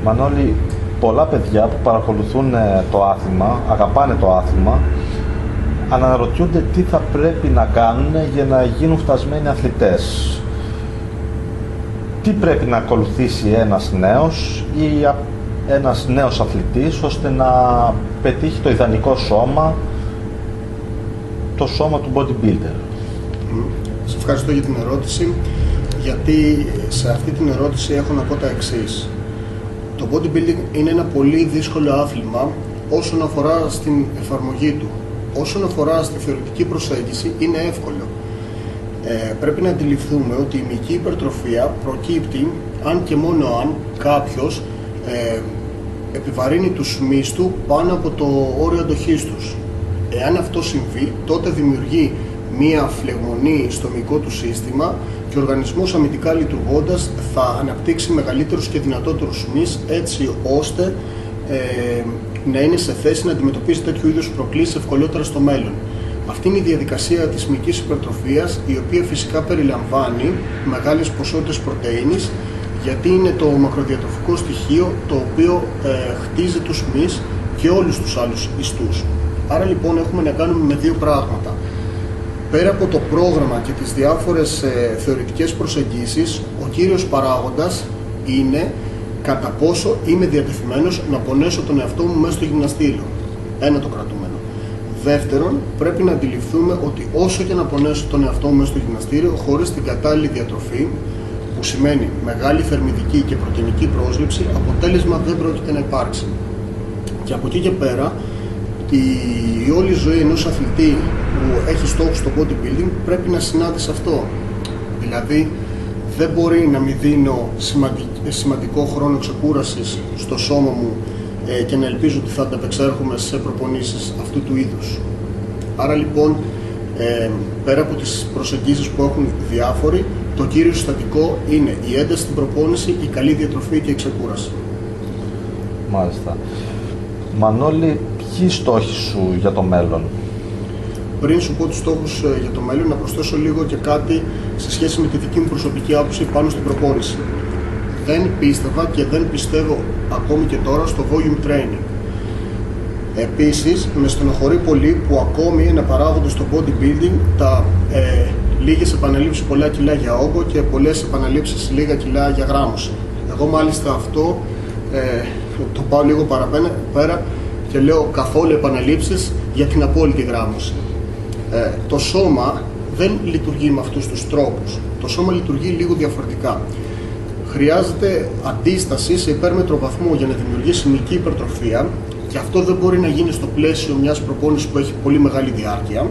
Μανώλη, πολλά παιδιά που παρακολουθούν το άθλημα, αγαπάνε το άθλημα, αναρωτιούνται τι θα πρέπει να κάνουν για να γίνουν φτασμένοι αθλητές. Τι πρέπει να ακολουθήσει ένας νέος ή ένας νέος αθλητής ώστε να πετύχει το ιδανικό σώμα, το σώμα του bodybuilder? Σας ευχαριστώ για την ερώτηση, γιατί σε αυτή την ερώτηση έχω να πω τα εξής. Το bodybuilding είναι ένα πολύ δύσκολο άθλημα όσον αφορά στην εφαρμογή του. Όσον αφορά στη θεωρητική προσέγγιση είναι εύκολο. Πρέπει να αντιληφθούμε ότι η μυϊκή υπερτροφία προκύπτει αν και μόνο αν κάποιος επιβαρύνει τους μυς του πάνω από το όριο αντοχής τους. Εάν αυτό συμβεί, τότε δημιουργεί μία φλεγμονή στο μυϊκό του σύστημα και ο οργανισμός αμυντικά λειτουργώντας θα αναπτύξει μεγαλύτερους και δυνατότερους μυς, έτσι ώστε να είναι σε θέση να αντιμετωπίσει τέτοιου είδους προκλήσεις ευκολότερα στο μέλλον. Αυτή είναι η διαδικασία της μυϊκής υπερτροφίας, η οποία φυσικά περιλαμβάνει μεγάλες ποσότητες πρωτεΐνης, γιατί είναι το μακροδιατροφικό στοιχείο το οποίο χτίζει τους μυς και όλους τους άλλους ιστούς. Άρα λοιπόν έχουμε να κάνουμε με δύο πράγματα. Πέρα από το πρόγραμμα και τις διάφορες θεωρητικές προσεγγίσεις, ο κύριος παράγοντας είναι κατά πόσο είμαι διατεθειμένος να πονέσω τον εαυτό μου μέσα στο γυμναστήριο. Ένα το κρατούμενο. Δεύτερον, πρέπει να αντιληφθούμε ότι όσο και να πονέσω τον εαυτό μου μέσα στο γυμναστήριο, χωρίς την κατάλληλη διατροφή, που σημαίνει μεγάλη θερμιδική και πρωτεϊνική πρόσληψη, αποτέλεσμα δεν πρόκειται να υπάρξει. Και από εκεί και πέρα, η όλη ζωή ενός αθλητή που έχει στόχους στο bodybuilding πρέπει να συνάδει σε αυτό. Δηλαδή, δεν μπορεί να μην δίνω σημαντικό χρόνο ξεκούρασης στο σώμα μου και να ελπίζω ότι θα ανταπεξέρχομαι σε προπονήσεις αυτού του είδους. Άρα λοιπόν, πέρα από τις προσεγγίσεις που έχουν διάφοροι, το κύριο συστατικό είναι η ένταση στην προπόνηση, η καλή διατροφή και η ξεκούραση. Μάλιστα. Μανώλη, ποιοι στόχοι σου για το μέλλον? Πριν σου πω τους στόχους για το μέλλον, να προσθέσω λίγο και κάτι σε σχέση με τη δική μου προσωπική άποψη πάνω στην προπόνηση. Δεν πίστευα και δεν πιστεύω ακόμη και τώρα στο volume training. Επίσης, με στενοχωρεί πολύ που ακόμη είναι παράγοντες στο bodybuilding τα λίγες επαναλήψεις πολλά κιλά για όγκο και πολλές επαναλήψεις λίγα κιλά για γράμμωση. Εγώ μάλιστα αυτό το πάω λίγο παραπέρα και λέω καθόλου επαναλήψεις για την απόλυτη γράμμωση. Το σώμα δεν λειτουργεί με αυτούς τους τρόπους. Το σώμα λειτουργεί λίγο διαφορετικά. Χρειάζεται αντίσταση σε υπέρμετρο βαθμό για να δημιουργήσει μυϊκή υπερτροφία και αυτό δεν μπορεί να γίνει στο πλαίσιο μιας προπόνησης που έχει πολύ μεγάλη διάρκεια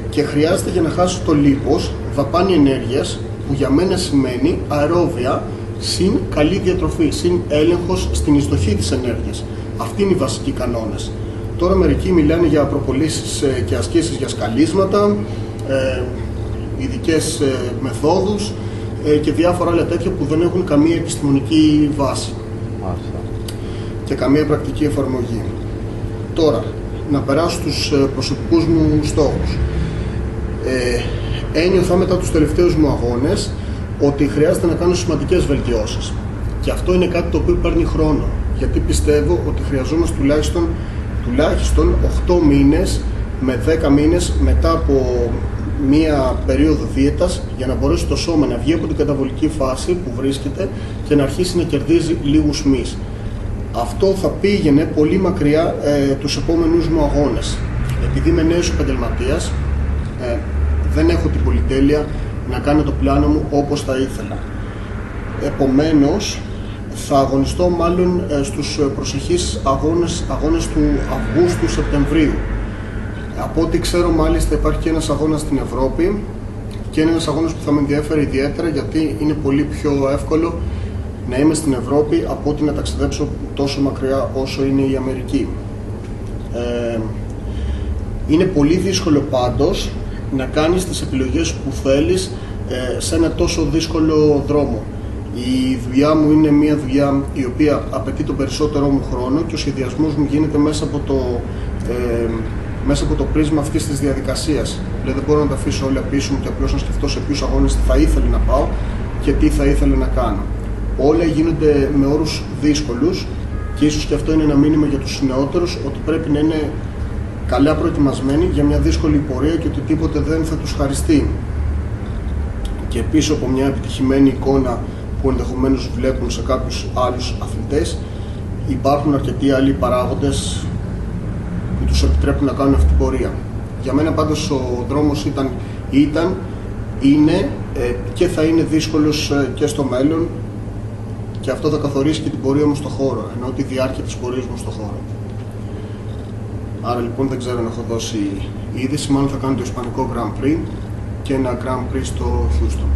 και χρειάζεται για να χάσει το λίπος δαπάνη ενέργειας που για μένα σημαίνει αερόβια συν καλή διατροφή, συν έλεγχος στην εισδοχή της ενέργειας. Αυτοί είναι οι βασικοί κανόνες. Τώρα μερικοί μιλάνε για προπολίσεις και ασκήσεις για σκαλίσματα, ειδικές μεθόδους και διάφορα άλλα τέτοια που δεν έχουν καμία επιστημονική βάση και καμία πρακτική εφαρμογή. Τώρα, να περάσω στους προσωπικούς μου στόχους. Ένιωθα μετά τους τελευταίους μου αγώνες ότι χρειάζεται να κάνω σημαντικές βελτιώσεις. Και αυτό είναι κάτι το οποίο παίρνει χρόνο, γιατί πιστεύω ότι χρειαζόμαστε τουλάχιστον 8 μήνες με 10 μήνες μετά από μία περίοδο δίαιτας για να μπορέσει το σώμα να βγει από την καταβολική φάση που βρίσκεται και να αρχίσει να κερδίζει λίγους μυς. Αυτό θα πήγαινε πολύ μακριά τους επόμενους μου αγώνες. Επειδή είμαι νέος επαγγελματίας, δεν έχω την πολυτέλεια να κάνω το πλάνο μου όπως θα ήθελα. Επομένως, θα αγωνιστώ μάλλον στους προσεχείς αγώνες του Αυγούστου-Σεπτεμβρίου. Από ό,τι ξέρω, μάλιστα υπάρχει και ένας αγώνας στην Ευρώπη και είναι ένας αγώνας που θα με ενδιαφέρει ιδιαίτερα γιατί είναι πολύ πιο εύκολο να είμαι στην Ευρώπη από ότι να ταξιδέψω τόσο μακριά όσο είναι η Αμερική. Είναι πολύ δύσκολο πάντως να κάνεις τις επιλογές που θέλεις σε ένα τόσο δύσκολο δρόμο. Η δουλειά μου είναι μια δουλειά η οποία απαιτεί τον περισσότερο μου χρόνο και ο σχεδιασμός μου γίνεται μέσα από το πρίσμα αυτής της διαδικασίας. Δηλαδή δεν μπορώ να τα αφήσω όλα πίσω μου και απλώς να σκεφτώ σε ποιους αγώνες θα ήθελα να πάω και τι θα ήθελα να κάνω. όλα γίνονται με όρους δύσκολους και ίσως και αυτό είναι ένα μήνυμα για τους νεότερους ότι πρέπει να είναι καλά προετοιμασμένοι για μια δύσκολη πορεία και ότι τίποτε δεν θα τους χαριστεί. Και πίσω από μια επιτυχημένη εικόνα που ενδεχομένως βλέπουν σε κάποιους άλλους αθλητές, υπάρχουν αρκετοί άλλοι παράγοντες που τους επιτρέπουν να κάνουν αυτή την πορεία. Για μένα πάντως ο δρόμος είναι και θα είναι δύσκολος και στο μέλλον και αυτό θα καθορίσει και την πορεία μου στο χώρο, ενώ τη διάρκεια της πορείας μου στο χώρο. Άρα λοιπόν δεν ξέρω αν έχω δώσει είδηση, μάλλον θα κάνω το Ισπανικό Grand Prix και ένα Grand Prix στο Houston.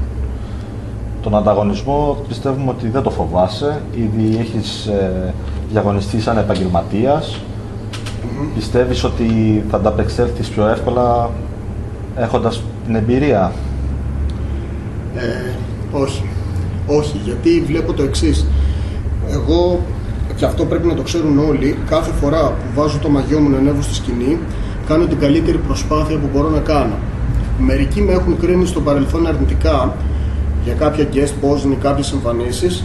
Τον ανταγωνισμό πιστεύουμε ότι δεν το φοβάσαι, ήδη έχεις διαγωνιστεί σαν επαγγελματίας. Πιστεύεις ότι θα ανταπεξέλθεις πιο εύκολα έχοντας την εμπειρία? Όχι, γιατί βλέπω το εξής. Εγώ, και αυτό πρέπει να το ξέρουν όλοι, κάθε φορά που βάζω το μαγιό μου να ανέβω στη σκηνή, κάνω την καλύτερη προσπάθεια που μπορώ να κάνω. Μερικοί με έχουν κρίνει στο παρελθόν αρνητικά για κάποια guest posing ή κάποιες εμφανίσεις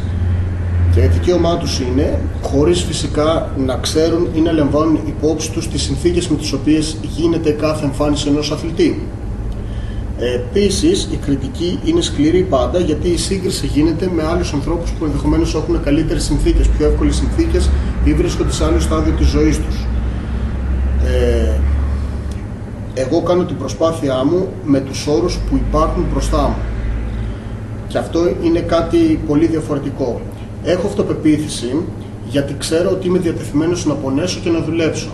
και δικαίωμά τους είναι, χωρίς φυσικά να ξέρουν ή να λαμβάνουν υπόψη τους τις συνθήκες με τις οποίες γίνεται κάθε εμφάνιση ενός αθλητή. Επίσης, η κριτική είναι σκληρή πάντα γιατί η σύγκριση γίνεται με άλλους ανθρώπους που ενδεχομένως έχουν καλύτερες συνθήκες, πιο εύκολες συνθήκες ή βρίσκονται σε άλλο στάδιο της ζωής τους. Εγώ κάνω την προσπάθειά μου με τους όρους που υπάρχουν μπροστά μου. Και αυτό είναι κάτι πολύ διαφορετικό. Έχω αυτοπεποίθηση γιατί ξέρω ότι είμαι διατεθειμένος να πονέσω και να δουλέψω.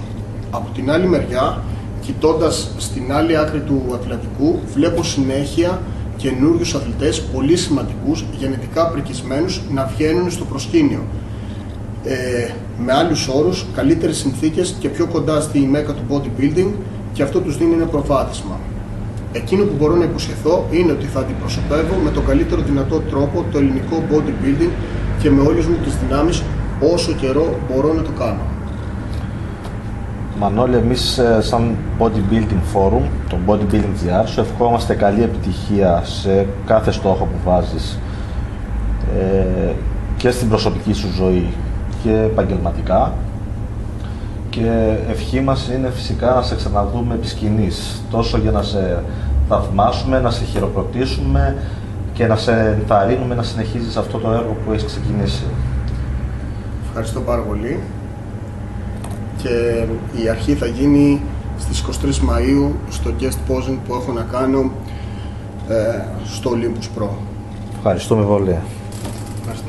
Από την άλλη μεριά, κοιτώντας στην άλλη άκρη του Ατλαντικού, βλέπω συνέχεια καινούριους αθλητές πολύ σημαντικούς, γενετικά πρικισμένους, να βγαίνουν στο προσκήνιο. Με άλλους όρους, καλύτερες συνθήκες και πιο κοντά στη μέκα του bodybuilding και αυτό τους δίνει ένα προβάδισμα. Εκείνο που μπορώ να υποσχεθώ είναι ότι θα αντιπροσωπεύω με τον καλύτερο δυνατό τρόπο το ελληνικό bodybuilding και με όλες μου τις δυνάμεις όσο καιρό μπορώ να το κάνω. Μανώλη, εμείς σαν Bodybuilding Forum, το Bodybuilding GR, σου ευχόμαστε καλή επιτυχία σε κάθε στόχο που βάζεις και στην προσωπική σου ζωή και επαγγελματικά. Και ευχή μας είναι φυσικά να σε ξαναδούμε επί σκηνής, τόσο για να σε θαυμάσουμε, να σε χειροκροτήσουμε και να σε ενθαρρύνουμε να συνεχίζεις αυτό το έργο που έχεις ξεκινήσει. Ευχαριστώ πάρα πολύ. Και η αρχή θα γίνει στις 23 Μαΐου στο guest posing που έχω να κάνω στο Olympus Pro. Ευχαριστούμε πολύ. Ευχαριστώ.